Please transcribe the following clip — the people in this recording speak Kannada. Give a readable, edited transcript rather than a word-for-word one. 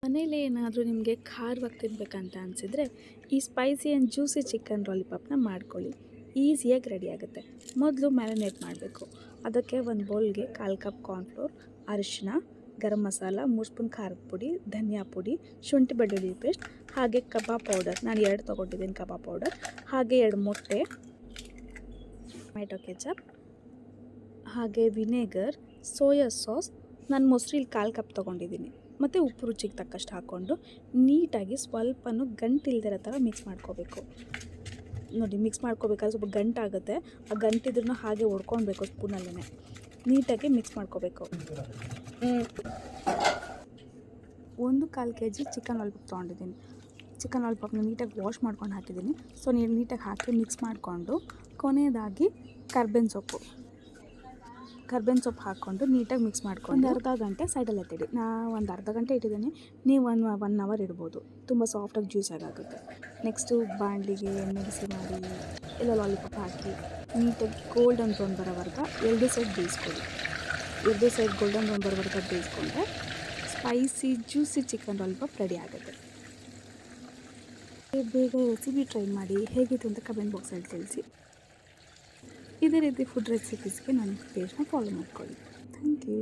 ಮನೇಲಿ ಏನಾದರೂ ನಿಮಗೆ ಖಾರವಾಗಿ ತಿನ್ನಬೇಕಂತ ಅನಿಸಿದರೆ ಈ ಸ್ಪೈಸಿ ಆ್ಯಂಡ್ ಜ್ಯೂಸಿ ಚಿಕನ್ ಲಾಲಿಪಾಪ್ನ ಮಾಡ್ಕೊಳ್ಳಿ. ಈಸಿಯಾಗಿ ರೆಡಿ ಆಗುತ್ತೆ. ಮೊದಲು ಮ್ಯಾರಿನೇಟ್ ಮಾಡಬೇಕು. ಅದಕ್ಕೆ ಒಂದು ಬೌಲ್ಗೆ 1/4 ಕಪ್ ಕಾರ್ನ್‌ಫ್ಲೋರ್, ಅರಿಶಿನ, ಗರಂ ಮಸಾಲ, 3 ಸ್ಪೂನ್ ಖಾರದ ಪುಡಿ, ಧನಿಯಾ ಪುಡಿ, ಶುಂಠಿ ಬೆಳ್ಳುಳ್ಳಿ ಪೇಸ್ಟ್, ಹಾಗೆ ಕಬಾಬ್ ಪೌಡರ್. ನಾನು 2 ತೊಗೊಂಡಿದ್ದೀನಿ ಕಬಾಬ್ ಪೌಡರ್. ಹಾಗೆ 2 ಮೊಟ್ಟೆ, ಟೊಮ್ಯಾಟೊ ಕೆಚಪ್, ಹಾಗೆ ವಿನೆಗರ್, ಸೋಯಾ ಸಾಸ್. ನಾನು ಮೊಸರು 1/4 ಕಪ್ ತೊಗೊಂಡಿದ್ದೀನಿ. ಮತ್ತು ಉಪ್ಪು ರುಚಿಗೆ ತಕ್ಕಷ್ಟು ಹಾಕ್ಕೊಂಡು ನೀಟಾಗಿ ಸ್ವಲ್ಪನೂ ಗಂಟಿಲ್ದಿರೋ ಥರ ಮಿಕ್ಸ್ ಮಾಡ್ಕೋಬೇಕು. ನೋಡಿ, ಮಿಕ್ಸ್ ಮಾಡ್ಕೋಬೇಕಾದ್ರೆ ಸ್ವಲ್ಪ ಗಂಟಾಗುತ್ತೆ. ಆ ಗಂಟಿದ್ರೂ ಹಾಗೆ ಹೊಡ್ಕೊಳ್ಬೇಕು ಸ್ಪೂನಲ್ಲೇ. ನೀಟಾಗಿ ಮಿಕ್ಸ್ ಮಾಡ್ಕೋಬೇಕು. 1/4 kg ಚಿಕನ್ ಲಾಲಿಪಾಪ್ ತೊಗೊಂಡಿದ್ದೀನಿ. ಚಿಕನ್ ಲಾಲಿಪಾಪ್ನ ನೀಟಾಗಿ ವಾಶ್ ಮಾಡ್ಕೊಂಡು ಹಾಕಿದ್ದೀನಿ. ಸೊ ನೀಟಾಗಿ ಹಾಕಿ ಮಿಕ್ಸ್ ಮಾಡಿಕೊಂಡು ಕೊನೆಯದಾಗಿ ಕರ್ಬೇವಿನ ಸೊಪ್ಪು ಹಾಕ್ಕೊಂಡು ನೀಟಾಗಿ ಮಿಕ್ಸ್ ಮಾಡ್ಕೊಂಡು ಅರ್ಧ ಗಂಟೆ ಸೈಡಲ್ಲಿ ಎತ್ತಿಡಿ. ನಾನು ಒಂದು ಅರ್ಧ ಗಂಟೆ ಇಟ್ಟಿದ್ದೀನಿ. ನೀವು 1 ಅವರ್ ಇಡ್ಬೋದು. ತುಂಬ ಸಾಫ್ಟಾಗಿ ಜ್ಯೂಸಾಗಿ ಆಗುತ್ತೆ. ನೆಕ್ಸ್ಟು ಬಾಣಲಿಗೆ ಎಣ್ಣೆ ಬಿಸಿ ಮಾಡಿ ಎಲ್ಲ ಲಾಲಿಪಾಪ್ ಹಾಕಿ ನೀಟಾಗಿ ಗೋಲ್ಡನ್ ಬ್ರೌನ್ ಬರೋವರೆಗೆ 2 ಸೈಡ್ ಬೇಯಿಸ್ಕೊಳ್ಳಿ. 2 ಸೈಡ್ ಗೋಲ್ಡನ್ ಬ್ರೌನ್ ಬರೋವರೆಗೆ ಬೇಯಿಸ್ಕೊಂಡ್ರೆ spicy juicy chicken lollipop ready ಆಗುತ್ತೆ. ಬೇಗ ರೆಸಿಪಿ ಟ್ರೈ ಮಾಡಿ. ಹೇಗಿತ್ತು ಅಂತ ಕಮೆಂಟ್ ಬಾಕ್ಸಲ್ಲಿ ತಿಳಿಸಿ. ಇದೇ ರೀತಿ ಫುಡ್ ರೆಸಿಪೀಸ್ಗೆ ನನ್ನ ಪೇಜ್ನ ಫಾಲೋ ಮಾಡ್ಕೊಳ್ಳಿ. Thank you.